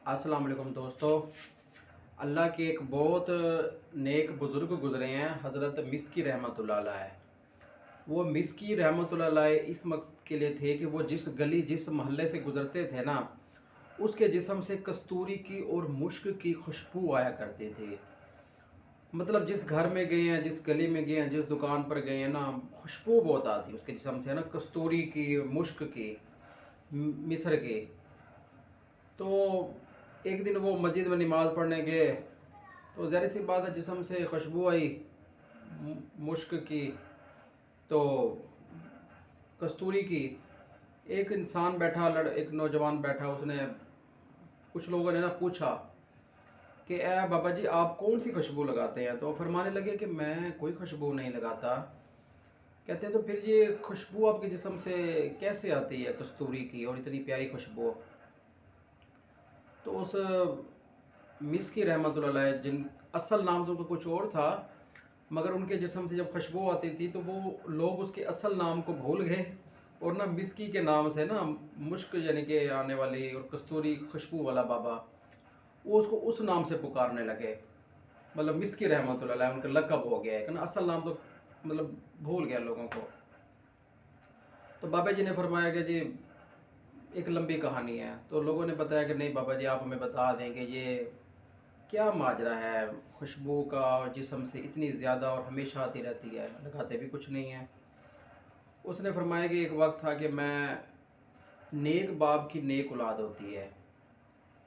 अस्सलाम वालेकुम दोस्तों। अल्लाह के एक बहुत नेक बुज़ुर्ग गुज़रे हैं, हज़रत मिस्की रहमतुल्लाह अलैह। वो मिस्की रहमतुल्लाह अलैह इस मकसद के लिए थे कि वो जिस गली जिस मोहल्ले से गुज़रते थे ना, उसके जिस्म से कस्तूरी की और मुश्क की खुशबू आया करती थी। मतलब जिस घर में गए हैं, जिस गली में गए हैं, जिस दुकान पर गए हैं ना, खुशबू बहुत आती उसके जिस्म से ना, कस्तूरी की, मुश्क की, मिस्र की। तो एक दिन वो मस्जिद में नमाज़ पढ़ने गए, तो ज़ाहिर सी बात है जिस्म से खुशबू आई मुश्क की, तो कस्तूरी की। एक इंसान बैठा, एक नौजवान बैठा, उसने, कुछ लोगों ने ना पूछा कि ए बाबा जी आप कौन सी खुशबू लगाते हैं? तो फरमाने लगे कि मैं कोई खुशबू नहीं लगाता। कहते हैं तो फिर ये खुशबू आपके जिस्म से कैसे आती है, कस्तूरी की और इतनी प्यारी खुशबू? तो उस मिस्की रहमतुल्लाह अलैह, जिन असल नाम तो उनका कुछ और था, मगर उनके जिस्म से जब खुशबू आती थी तो वो लोग उसके असल नाम को भूल गए और ना मिस्की के नाम से ना, मुश्क यानी कि आने वाली और कस्तूरी खुशबू वाला बाबा, वो उसको उस नाम से पुकारने लगे। मतलब मिस्की रहमतुल्लाह अलैह उनका लक़ब हो गया है ना, असल नाम तो मतलब भूल गया लोगों को। तो बाबा जी ने फरमाया कि जी एक लंबी कहानी है। तो लोगों ने बताया कि नहीं बाबा जी आप हमें बता दें कि ये क्या माजरा है, खुशबू का और जिस्म से इतनी ज़्यादा और हमेशा आती रहती है, लगाते भी कुछ नहीं हैं। उसने फरमाया कि एक वक्त था कि मैं, नेक बाप की नेक औलाद होती है,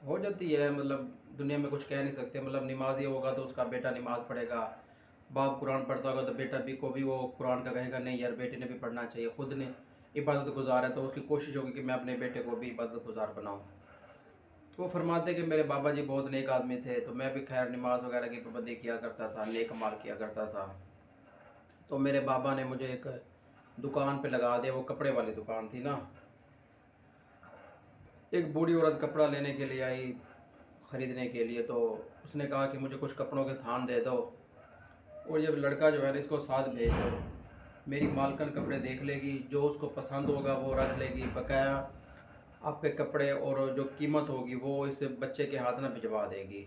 हो जाती है, मतलब दुनिया में कुछ कह नहीं सकते। मतलब नमाजी होगा तो उसका बेटा नमाज़ पढ़ेगा, बाप कुरान पढ़ता होगा तो बेटा भी को भी वो कुरान का कहेगा नहीं यार बेटे ने भी पढ़ना चाहिए, खुद ने इबादत गुजार है तो उसकी कोशिश होगी कि मैं अपने बेटे को भी इबादत गुजार बनाऊँ। तो वो फरमाते कि मेरे बाबा जी बहुत नेक आदमी थे, तो मैं भी खैर नमाज वगैरह की पाबंदी किया करता था, नेक माल किया करता था। तो मेरे बाबा ने मुझे एक दुकान पे लगा दिया, वो कपड़े वाली दुकान थी ना। एक बूढ़ी औरत कपड़ा लेने के लिए आई, ख़रीदने के लिए। तो उसने कहा कि मुझे कुछ कपड़ों के थान दे दो, और ये लड़का जो है ना इसको साथ भेज दो। मेरी मालकन कपड़े देख लेगी, जो उसको पसंद होगा वो रख लेगी, बकाया आपके कपड़े और जो कीमत होगी वो इस बच्चे के हाथ ना भिजवा देगी।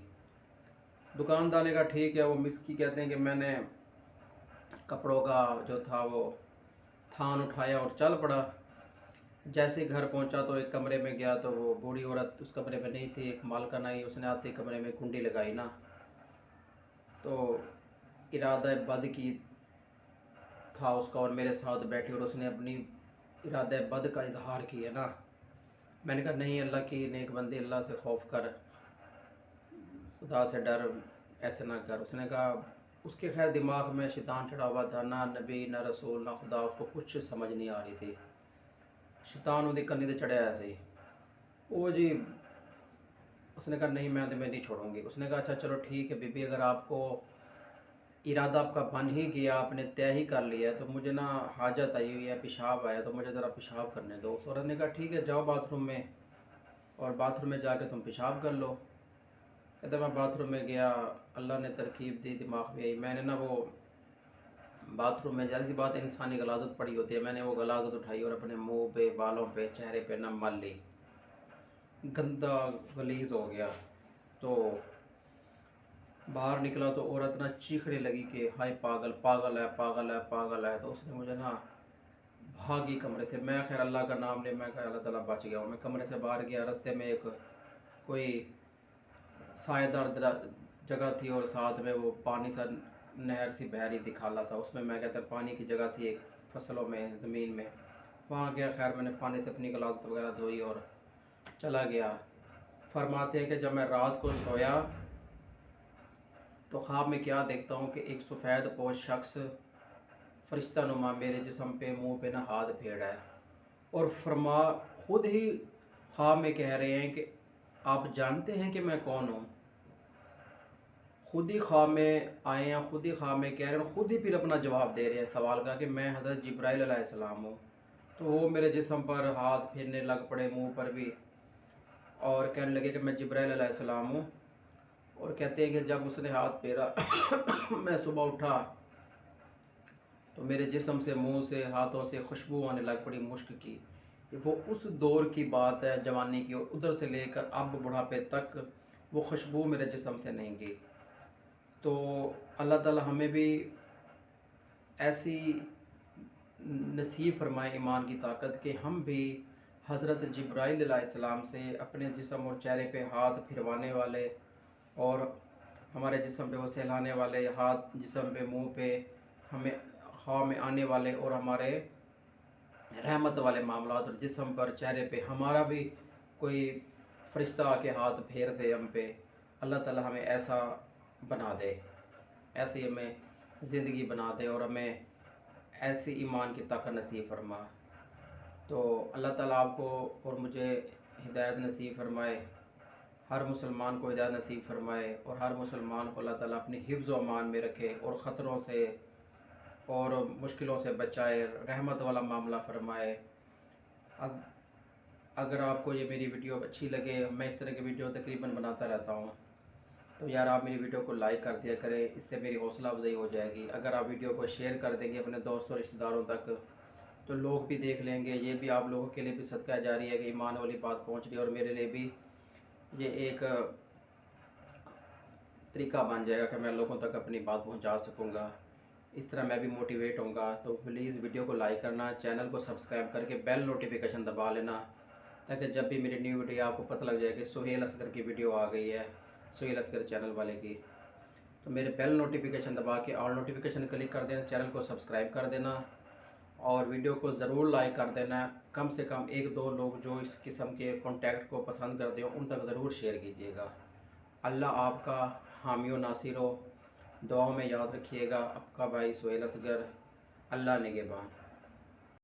दुकानदार ने कहा ठीक है। वो मिस्की कहते हैं कि मैंने कपड़ों का जो था वो थान उठाया और चल पड़ा। जैसे ही घर पहुंचा तो एक कमरे में गया तो वो बूढ़ी औरत उस कमरे में नहीं थी, एक मालकन आई, उसने आते ही कमरे में कुंडी लगाई ना, तो इरादा बद की था उसका और मेरे साथ बैठी, और उसने अपनी इरादा बद का इजहार किया ना। मैंने कहा नहीं अल्लाह की नेक बंदी, अल्लाह से खौफ कर, खुदा से डर, ऐसे ना कर। उसने कहा, उसके खैर दिमाग में शैतान चढ़ा हुआ था, ना नबी ना रसूल ना खुदा, उसको कुछ समझ नहीं आ रही थी, शैतान उन्हें कन्नी तो चढ़े ऐसे ही। वो जी, उसने कहा नहीं मैं तुम्हें नहीं छोड़ूंगी। उसने कहा अच्छा चलो ठीक है बीबी, अगर आपको इरादा आपका बन ही गया, आपने तय ही कर लिया है, तो मुझे ना हाजत आई हुई है, पेशाब आया, तो मुझे ज़रा पेशाब करने दो। उस औरत ने कहा ठीक है जाओ बाथरूम में, और बाथरूम में जाके तुम पेशाब कर लो। कहते मैं बाथरूम में गया, अल्लाह ने तरकीब दी, दिमाग में आई, मैंने ना वो बाथरूम में, जाहिर सी बात है इंसानी गलाजत पड़ी होती है, मैंने वो गलाजत उठाई और अपने मुंह पे, बालों पे, चेहरे पे ना मल ली, गंदा गलीज हो गया। तो बाहर निकला तो औरत ना चीखने लगी कि हाय पागल, पागल है, पागल है, पागल है। तो उसने मुझे ना भागी कमरे से। मैं खैर अल्लाह का नाम ले, मैं कहा अल्लाह ताला बच गया हूँ। मैं कमरे से बाहर गया, रास्ते में एक कोई सायेदार जगह थी और साथ में वो पानी सा, नहर सी बह रही थी खाला सा, उसमें मैं कहता पानी की जगह थी एक, फसलों में, ज़मीन में, वहाँ गया। खैर मैंने पानी से अपनी गिलास वगैरह धोई और चला गया। फरमाते हैं कि जब मैं रात को सोया तो ख्वाब में क्या देखता हूँ कि एक सफ़ेद पोश शख्स फरिश्ता नुमा मेरे जिस्म पे, मुंह पे ना हाथ फेर रहा है, और फरमा खुद ही ख्वाब में कह रहे हैं कि आप जानते हैं कि मैं कौन हूँ। खुद ही ख्वाब में आए हैं, खुद ही ख्वाब में कह रहे हैं, खुद ही फिर अपना जवाब दे रहे हैं सवाल का कि मैं हज़रत जिब्राइल अलैहिस्सलाम हूँ। तो वो मेरे जिस्म पर हाथ फेरने लग पड़े, मुंह पर भी, और कहने लगे कि मैं जिब्राइल अलैहिस्सलाम हूँ। और कहते हैं कि जब उसने हाथ फेरा मैं सुबह उठा तो मेरे जिस्म से, मुंह से, हाथों से खुशबू आने लग पड़ी मुश्क की। کہ وہ اس دور کی بات ہے جوانی کی، اور ادھر سے لے کر اب بڑھاپے تک وہ خوشبو میرے جسم سے نہیں گئی۔ تو اللہ تعالی ہمیں بھی ایسی نصیب فرمائے ایمان کی طاقت کہ ہم بھی حضرت جبرائیل علیہ السلام سے اپنے جسم اور چہرے پہ ہاتھ پھروانے والے، اور ہمارے جسم پہ وہ سہلانے والے ہاتھ، جسم پہ منہ پہ ہمیں خواہ میں آنے والے، اور ہمارے رحمت والے معاملات، اور جسم پر چہرے پہ ہمارا بھی کوئی فرشتہ آ کے ہاتھ پھیر دے ہم پہ، اللہ تعالی ہمیں ایسا بنا دے، ایسی ہمیں زندگی بنا دے، اور ہمیں ایسی ایمان کی طاقت نصیب فرما۔ تو اللہ تعالیٰ آپ کو اور مجھے ہدایت نصیب فرمائے، ہر مسلمان کو ہدایت نصیب فرمائے، اور ہر مسلمان کو اللہ تعالیٰ اپنی حفظ و امان میں رکھے، اور خطروں سے اور مشکلوں سے بچائے، رحمت والا معاملہ فرمائے۔ اگر آپ کو یہ میری ویڈیو اچھی لگے، میں اس طرح کی ویڈیو تقریباً بناتا رہتا ہوں، تو یار آپ میری ویڈیو کو لائک کر دیا کریں، اس سے میری حوصلہ افزائی ہو جائے گی۔ اگر آپ ویڈیو کو شیئر کر دیں گے اپنے دوستوں اور رشتہ داروں تک، تو لوگ بھی دیکھ لیں گے، یہ بھی آپ لوگوں کے لیے بھی صدقہ جاری ہے کہ ایمان والی بات پہنچ رہی ہے، اور میرے لیے بھی یہ ایک طریقہ بن جائے گا کہ میں لوگوں تک اپنی بات پہنچا سکوں گا، اس طرح میں بھی موٹیویٹ ہوں گا۔ تو پلیز ویڈیو کو لائک کرنا، چینل کو سبسکرائب کر کے بیل نوٹیفیکیشن دبا لینا، تاکہ جب بھی میری نیو ویڈیو آپ کو پتہ لگ جائے کہ سہیل اصغر کی ویڈیو آ گئی ہے، سہیل اصغر چینل والے کی، تو میرے بیل نوٹیفیکیشن دبا کے آل نوٹیفیکیشن کلک کر دینا، چینل کو سبسکرائب کر دینا، اور ویڈیو کو ضرور لائک کر دینا۔ کم سے کم 1-2 لوگ جو اس قسم کے کانٹیکٹ کو پسند کرتے ہو ان تک ضرور شیئر کیجیے گا۔ اللہ آپ کا حامی و ناصر ہو، دعاؤں میں یاد رکھیے گا۔ آپ کا بھائی سہیل اصغر، اللہ نگہبان۔